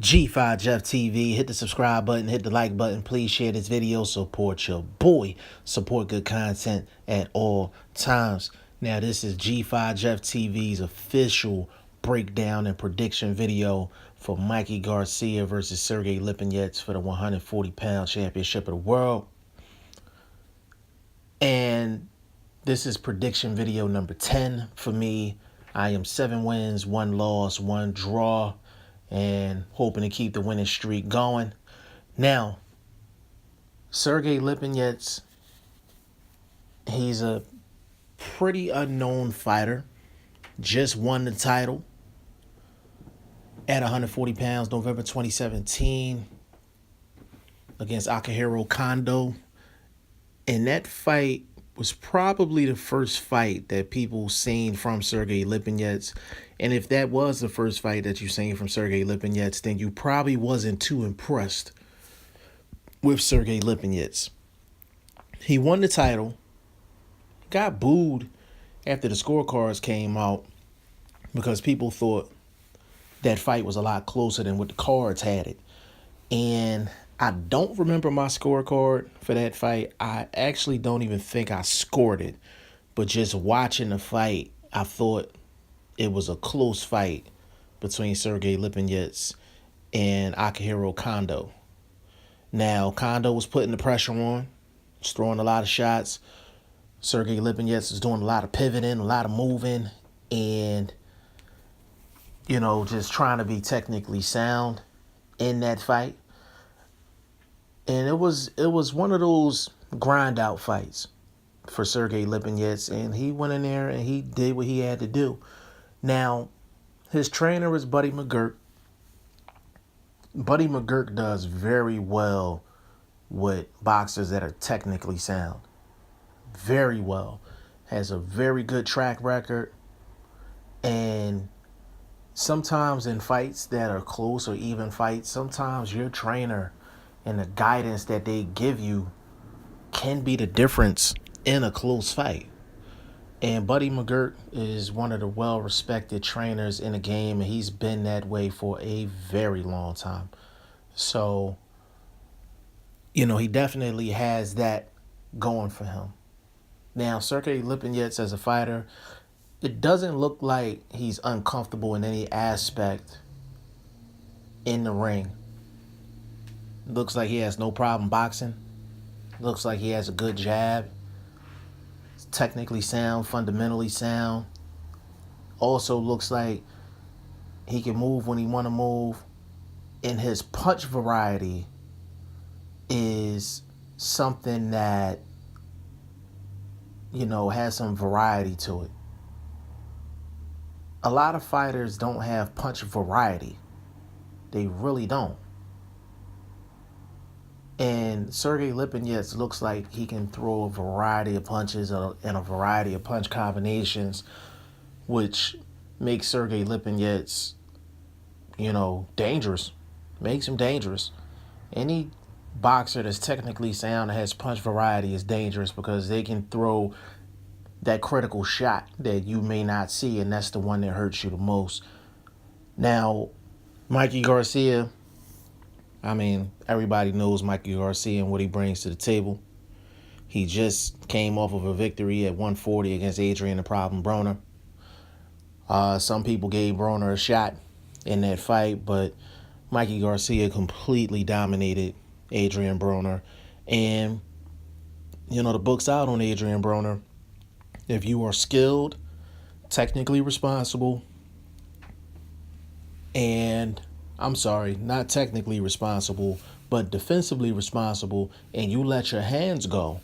G5 Jeff TV. Hit the subscribe button, hit the like button. Please share this video. Support your boy. Support good content at all times. Now, this is G5 Jeff TV's official breakdown and prediction video for Mikey Garcia versus Sergey Lipinets for the 140-pound championship of the world. And this is prediction video number 10 for me. I am 7 wins, 1 loss, 1 draw, and hoping to keep the winning streak going. Now, Sergey Lipinets, he's a pretty unknown fighter. Just won the title at 140 pounds, November 2017, against Akihiro Kondo. And that fight was probably the first fight that people seen from Sergey Lipinets. And if that was the first fight that you seen from Sergey Lipinets, then you probably wasn't too impressed with Sergey Lipinets. He won the title, got booed after the scorecards came out because people thought that fight was a lot closer than what the cards had it. And I don't remember my scorecard for that fight. I actually don't even think I scored it. But just watching the fight, I thought it was a close fight between Sergey Lipinets and Akihiro Kondo. Now, Kondo was putting the pressure on, was throwing a lot of shots. Sergey Lipinets was doing a lot of pivoting, a lot of moving, and, just trying to be technically sound in that fight. And it was one of those grind out fights for Sergey Lipinets, and he went in there and he did what he had to do. Now, his trainer is Buddy McGirt. Buddy McGirt does very well with boxers that are technically sound. Very well. Has a very good track record. And sometimes in fights that are close or even fights, sometimes your trainer and the guidance that they give you can be the difference in a close fight. And Buddy McGirt is one of the well-respected trainers in the game, and he's been that way for a very long time. So, he definitely has that going for him. Now, Sergey Lipinets as a fighter, it doesn't look like he's uncomfortable in any aspect in the ring. Looks like he has no problem boxing. Looks like he has a good jab. He's technically sound, fundamentally sound. Also looks like he can move when he want to move. And his punch variety is something that, has some variety to it. A lot of fighters don't have punch variety. They really don't. And Sergey Lipinets looks like he can throw a variety of punches and a variety of punch combinations, which makes Sergey Lipinets, dangerous. Makes him dangerous. Any boxer that's technically sound and has punch variety is dangerous because they can throw that critical shot that you may not see, and that's the one that hurts you the most. Now, Mikey Garcia, everybody knows Mikey Garcia and what he brings to the table. He just came off of a victory at 140 against Adrian the Problem Broner. Some people gave Broner a shot in that fight, but Mikey Garcia completely dominated Adrian Broner. And, the book's out on Adrian Broner. If you are skilled, technically responsible, and not technically responsible, but defensively responsible, and you let your hands go,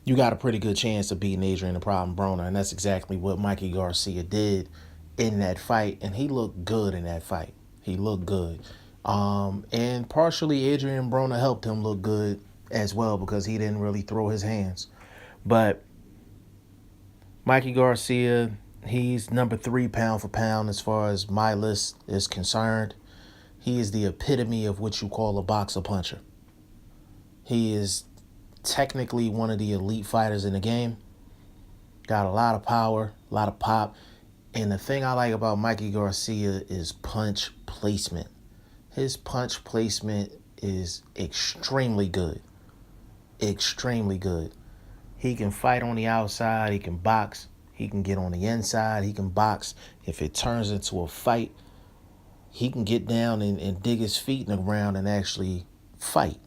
you got a pretty good chance of beating Adrian the Problem Broner. And that's exactly what Mikey Garcia did in that fight. And he looked good in that fight. He looked good. And partially Adrian Broner helped him look good as well because he didn't really throw his hands. But Mikey Garcia, he's number 3 pound for pound as far as my list is concerned. He is the epitome of what you call a boxer puncher. He is technically one of the elite fighters in the game. Got a lot of power, a lot of pop. And the thing I like about Mikey Garcia is punch placement. His punch placement is extremely good. Extremely good. He can fight on the outside. He can box. He can get on the inside. He can box. If it turns into a fight, he can get down and dig his feet in the ground and actually fight.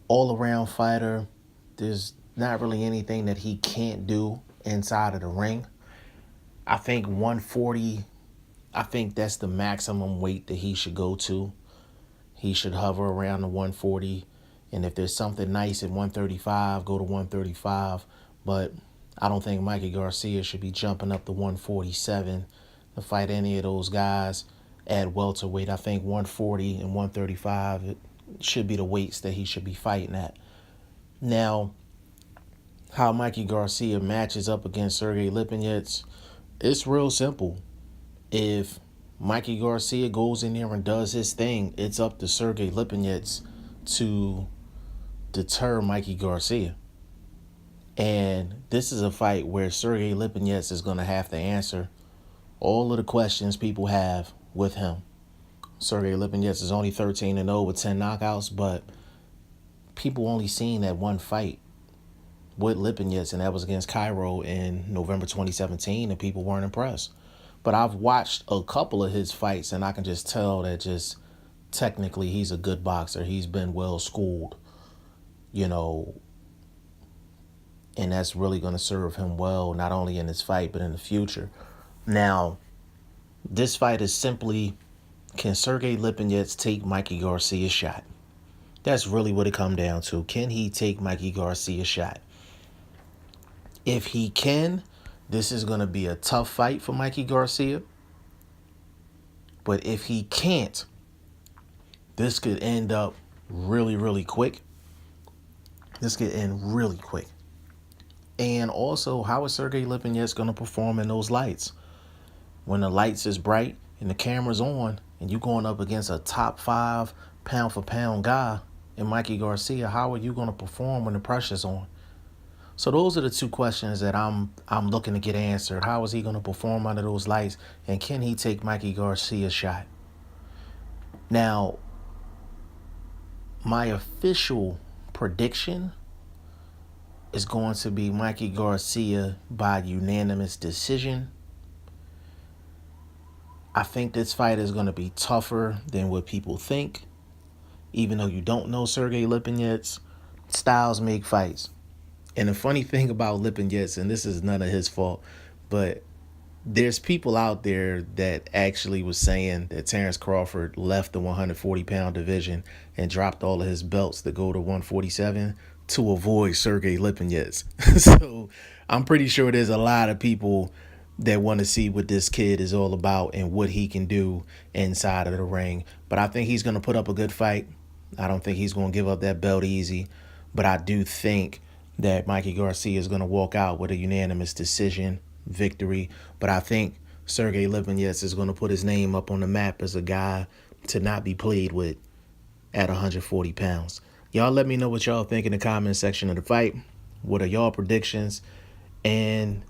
All around fighter. There's not really anything that he can't do inside of the ring. I think 140, I think that's the maximum weight that he should go to. He should hover around the 140. And if there's something nice at 135, go to 135. But I don't think Mikey Garcia should be jumping up to 147 to fight any of those guys at welterweight. I think 140 and 135 should be the weights that he should be fighting at. Now, how Mikey Garcia matches up against Sergey Lipinets, it's real simple. If Mikey Garcia goes in there and does his thing, it's up to Sergey Lipinets to deter Mikey Garcia. And this is a fight where Sergey Lipinets is going to have to answer all of the questions people have with him. Sergey Lipinets is only 13-0 with 10 knockouts, but people only seen that one fight with Lipinets, and that was against Cairo in November 2017, and people weren't impressed. But I've watched a couple of his fights, and I can just tell that just technically he's a good boxer. He's been well schooled, and that's really going to serve him well, not only in this fight, but in the future. Now, this fight is simply, can Sergey Lipinets take Mikey Garcia's shot? That's really what it comes down to. Can he take Mikey Garcia's shot? If he can, this is going to be a tough fight for Mikey Garcia. But if he can't, this could end up really, really quick. This could end really quick. And also, how is Sergey Lipinets going to perform in those lights? When the lights is bright and the camera's on and you're going up against a top 5 pound-for-pound guy in Mikey Garcia, how are you going to perform when the pressure's on? So those are the two questions that I'm looking to get answered. How is he going to perform under those lights? And can he take Mikey Garcia's shot? Now, my official prediction is going to be Mikey Garcia by unanimous decision. I think this fight is going to be tougher than what people think. Even though you don't know Sergey Lipinets, styles make fights. And the funny thing about Lipinets, and this is none of his fault, but there's people out there that actually was saying that Terrence Crawford left the 140-pound division and dropped all of his belts to go to 147 to avoid Sergey Lipinets. So I'm pretty sure there's a lot of people that want to see what this kid is all about and what he can do inside of the ring. But I think he's going to put up a good fight. I don't think he's going to give up that belt easy. But I do think that Mikey Garcia is going to walk out with a unanimous decision victory. But I think Sergey Lipinets is going to put his name up on the map as a guy to not be played with at 140 pounds. Y'all let me know what y'all think in the comment section of the fight. What are y'all predictions? And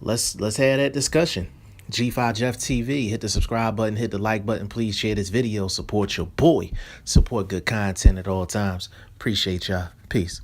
let's have that discussion. G5 Jeff TV. Hit the subscribe button. Hit the like button. Please share this video. Support your boy. Support good content at all times. Appreciate y'all. Peace.